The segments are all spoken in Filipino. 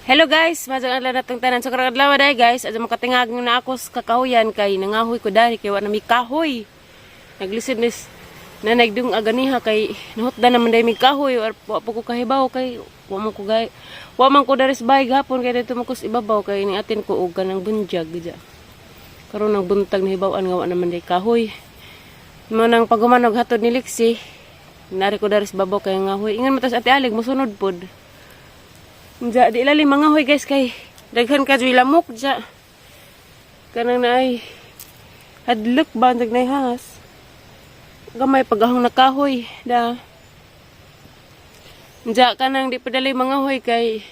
Hello guys, madang adlaw natong tanan sa karong adlaw day guys. Adto makatingag na ako sa kakahuyan kay nangahoy ko dali kay wa na mi kahoy. Naglisid nis na nagdung aganiha kay nahutdan naman day mi kahoy or wa po ko kahibaw kay wa man ko daris bay gapon kay dito mo kus ibabaw kay ni atin ko og kanang bunjag gidya. Karon nang buntag na hibaw-an nga wa naman day kahoy. Mo nang pagumanog hatod ni Lixie. Nari ko daris babaw kay ngahoy. Ingon matas ate alig mosunod pod. Ja, di lalim mga hoy guys kay daghan ka joy lamok ja. Kanang naay hadlok bandag nay has. Gamay pagahong nakahoy da. Ja kanang di padali mga hoy kay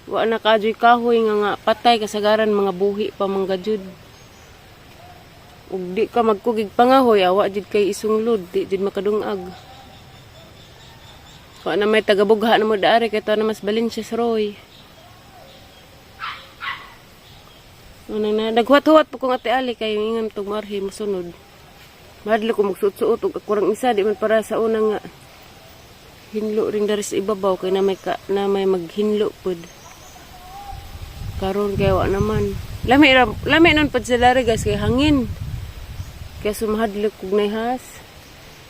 wa na ka joy kahoy nga patay kasagaran mga buhi pa mangga jud. Ug di ka magkugig pangahoy awa jud kay isunglod di jud makadungag. Kung na may tagabugha na mo daari, kaya ito na mas balin siya sa Roy. Naghuwat-huwat po kong ate Ali, kayo ingan itong marhi, masunod. Mahadlo ko magsuot-suot, ug kurang isa, di man para sa unang nga. Hinlo rin dari sa ibabaw, kaya na may maghinlo po. Karon kaya wa naman. Lami nun pa sa lari guys, kaya hangin. Kaya sumahadlo kong naihas.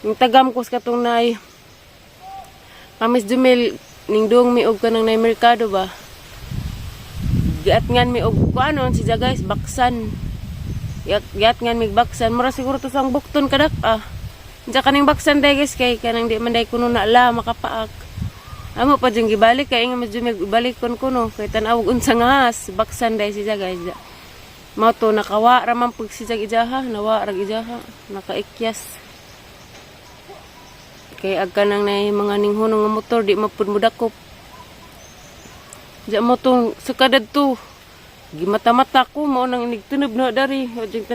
Yung tagam ko sa katong naay, Kamis Jumel, ning doong mi og kanang na merkado ba? Giat ngan mi og kuanon siya guys, baksan. Giat ngan mi baksan, mura siguro to sang bukton kadak ah. Diya kaning baksan day guys kay kanang di man day kuno na la makapaak. Amo pa jung gibalik kay nga medyo ibalik kon kuno kay tan-awog unsa nga has, baksan day siya guys. Mao to nakawa ra man pug siya ijaha, nawa ra ijaha, nakaikyas. Kay agka nang na mga ninghunong nga motor, di mapud mo dakop. Diya mo itong sakadad to. Gimata-mata ko, mao nang inigtunab na dari. Diyan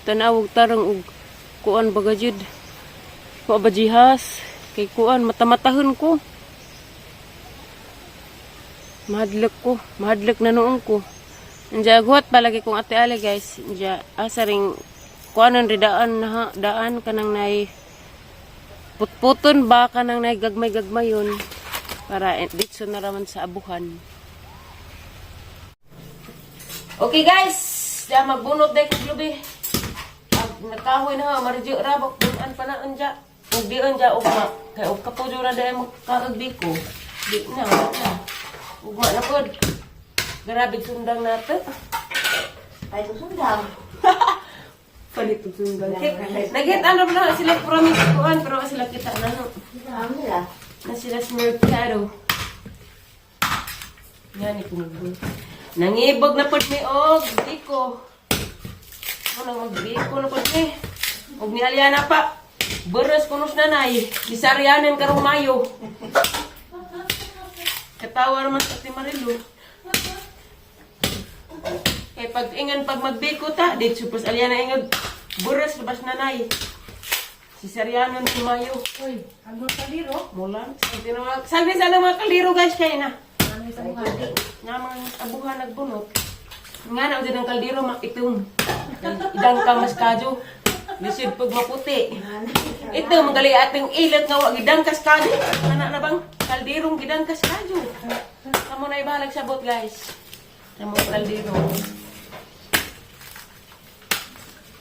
tanawag tarang og kuan bagajid. Kuha ba jihas? Kay kuan, mata-matahon ko. Mahadlok na noon ko. Diya guhat palagi kong ate Ali guys. Diya asaring kuanan ridaan na daan kanang nay putputon ba ka nang naigagmay-gagmay yun para dito na raman sa abuhan. Okay guys, diya magbunot day kong lubi. Nakahoy na ha, maradyo rabok, bunan pa na anja. Ug di anja, ug ma. Kaya ug kapudyo na day magkaragbi ko. Di na, wala. Ug ma na pod. Garabig sundang nato. Ay, sundang. Palit sundang. Nagit ano na sila promise kuan pero sila kita na no. Na sila sa merkado. Yan ipunod. Nangibog na pod mi og diko. Ano magbiko na pod mi. Og ni Aliana pa. Beres kunos nanay. Disaryanan karong Mayo. Katawa naman sa Timarilo. Kay pag ingan pag magbiko ta, dit supos Aliana ingod buras labas nanay. Si Sarianon si Mayo. Uy, ang mga kaliro? Mulan. Sagdi sa mga kaliro guys kay na. Ano sa mga kaliro? Nga mga abuhan nagbunot. Nga na din ang kaldero itong idang ka mas kadyo. Lisod pag maputi. Ito magali ating ilat nga wag idang kas kadyo. Ana na bang kalderong gidang kas kadyo. Kamo na ibalag sabot guys. Kamo kaldero.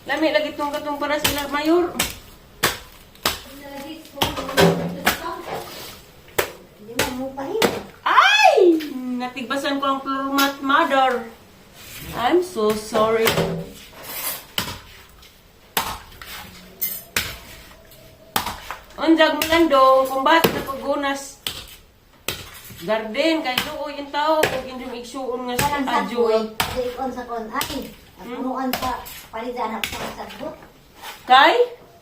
Lami lagi itong katong para sila mayor. Hindi mo pahin. Ay! Natigbasan ko ang floor mat, mother. I'm so sorry. Unjag mo lang dong, kung ba't napagunas. Garden, kahit doon yung tao, kung yung iksuon nga sa adyo. Ikon sa kon. Ay, punuan sa palitan ako sa sagbot. Kay?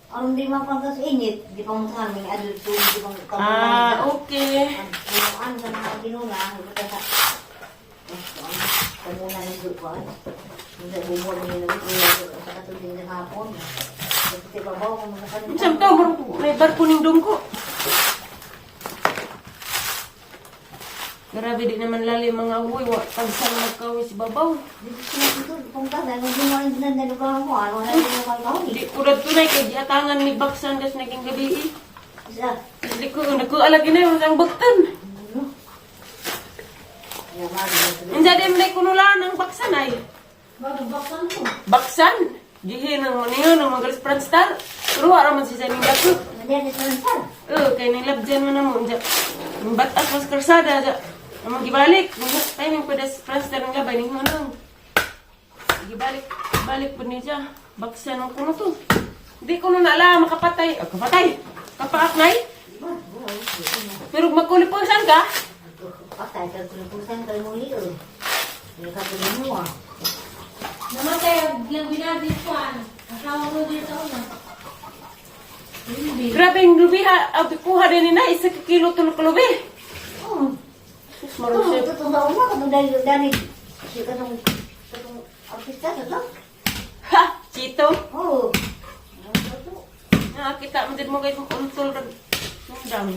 Ang di man pang sa init, di pa mo sa aming adulto, di pa mo kamunan. Ah, okay. Punuan sa mga ginuna, ito sa kamunan ng grupo. Hindi bumol niya na sa katulong ng hapon. Kasi babaw mo mga kanina. Isang tao, may barko ning dong ko. Grabe di naman lalim mga uwi, pagsang nagkawis babaw. Dito kung kada, nung ginawa din na lugar mo, ano na yung magkawin? Di kurad tunay kay diatangan ni baksan das naging gabi. Isa. Di ko nagkualag na yung isang baktan. Hindi din may kunulaan ng baksan ay. Bagong baksan ko. Baksan? Gihin ng maniyo ng mga galis Franstar. Pero wala man si Janing Dako. Nandiyan sa Franstar. Kaya nilabdyan mo na mo. Ang batas mas karsada. Ang gibalik. Timing pa des Franstar ng gabay. Ning mo nang. Gibalik. Balik po niya. Baksan ang kuno to. Hindi ko na alam makapatay. Kapatay. Kapaaknay. Pero magkulipusan ka. Patay ka kulupusan ka muli o. Hindi ka mo ah. Namatay ang binabis ko asawa ko dito na. Grabe yung lubi ha. Kuha din nina. 1 kilo tulog lubi. Oo. Sus, marusip. Tutong ba mo katong dali. Kasi katong artista sa lang. Ha! Chito. Oo. Nakakita mo din mo kayo kung untol ng dami.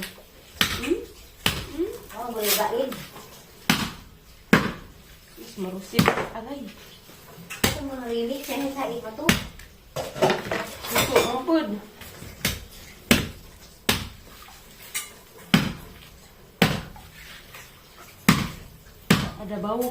Oo, boleh bain. Sus, marusip. Aray. Ito mga rilik sa iba to. Ito, ampun. Ada bau.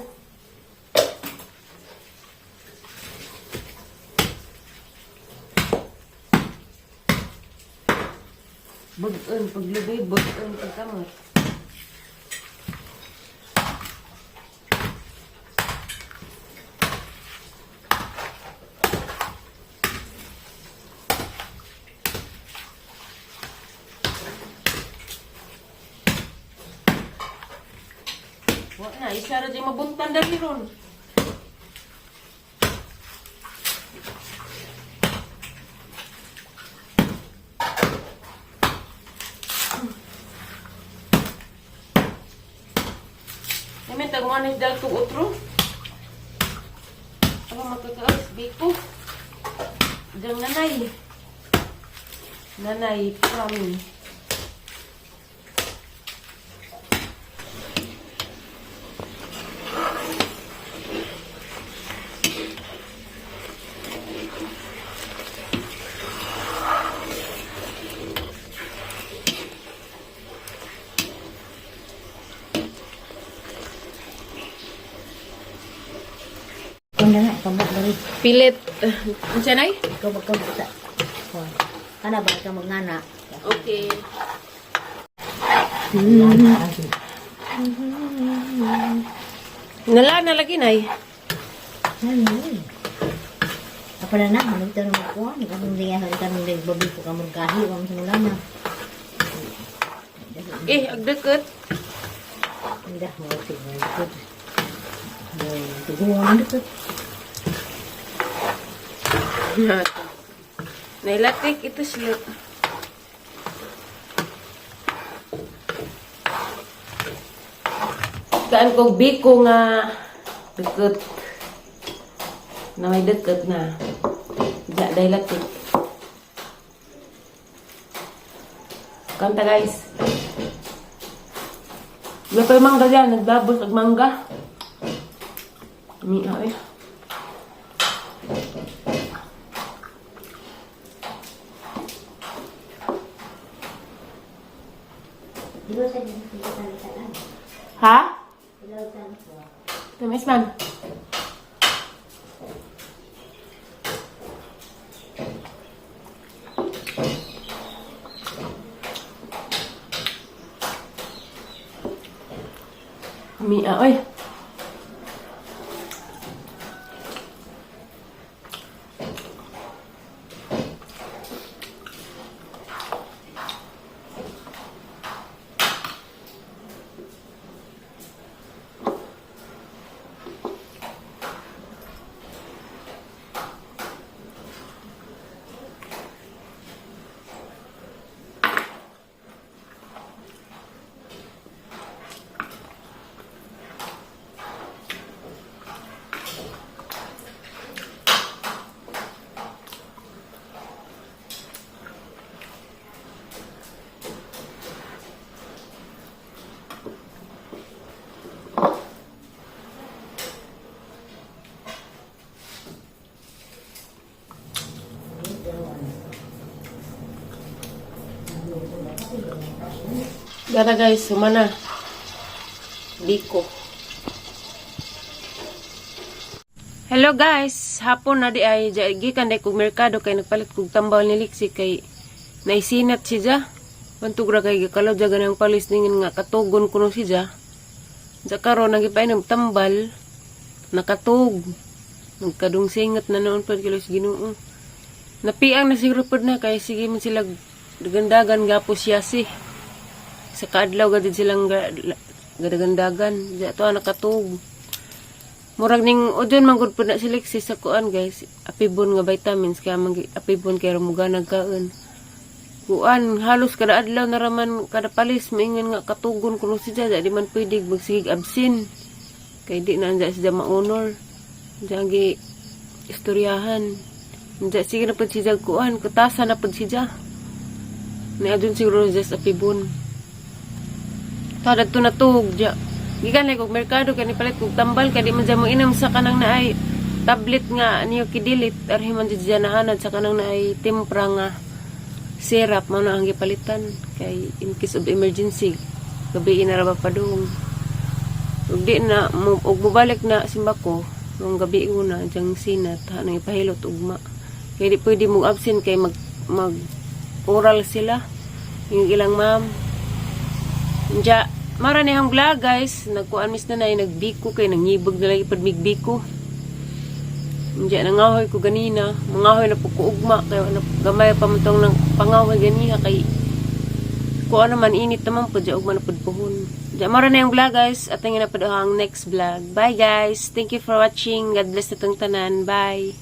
Bagaan, paglubay, bagaan pagkamot. Wala na, isa ra di mabuntan dali ron. Namin tagmanis dal to utro. Ako makakaas, biko. Dang nanay. Nanay, promise. Kung na kamot balik. Pilit. Ansa nay? Ikaw magkamot sa. Kana ba ka magngana? Okay. Nala lagi nay. Ano? Apa na na? Ano ito naman ko? Kanong liya kanong babi ko ka magkahi. Wang simula na. Agdeket. Hindi. Mga siguro. Tugungan dito. Nailatik itu sila. Kaan kong biko nga deket. Na may deket na. Ja, nailatik. Kanta guys. Wala pa yung mangga dyan. Nagbabos ang mangga. Miha eh. Di ba sa dito talitan? Ha? Talitan ko. Tumis man. Miha eh. Gara guys, sumana. Biko. Hello guys, hapon na di ay gikan day kog merkado kay nagpalit kog tambal ni Lixi kay naisinat siya. Bantog ra kay gikalaw jaga nang palis ningin nga katugon kuno siya. Sa karon nagipay ng tambal nakatug. Nagkadungsingat na noon pud kilos Ginoo. Napiang na siguro pud na kay sige man sila dagandagan gapos siya si. Sa kaadlaw gadid silang gadagandagan. Diya to nakatug. Murag ning udyon manggod pud na si Lexi sa kuan guys. Apibon nga vitamins kaya apibon kay ramuga nagkaon. Kuan halos kada adlaw na raman kada palis maingon nga katugon kuno siya di man pwede magsigig absin. Kay di na anda siya ma-honor. Jagi istoryahan. Anda sige na pud siya kuan kutasa na pud siya. Ni adun siguro just apibon. Tada to natug ja. Gikan lay kog merkado kay nipalit kog tambal kay di man mo inom sa kanang naay tablet nga niyo kidilit arhi man diya naanad sa kanang naay timpra nga syrup mao na ang gipalitan kay in case of emergency gabi na ra ba padung ug di na ug bubalik na simbako nung gabi una jang sinat nang ipahilot ugma kay di pwede mo absent kay mag oral sila yung ilang ma'am ja. Mara ni hang vlog guys, nagkuan mis na nagbiko kay nangibog na lagi pud migbiko. Diya nangahoy ko ganina, mangahoy na pud ko ugma kay gamay pa man tong nang pangahoy ganiha kay kuan naman init naman pud diya ugma na pud puhon. Diya mara ni hang vlog guys, at tingin na pud ang next vlog. Bye guys. Thank you for watching. God bless natong tanan. Bye.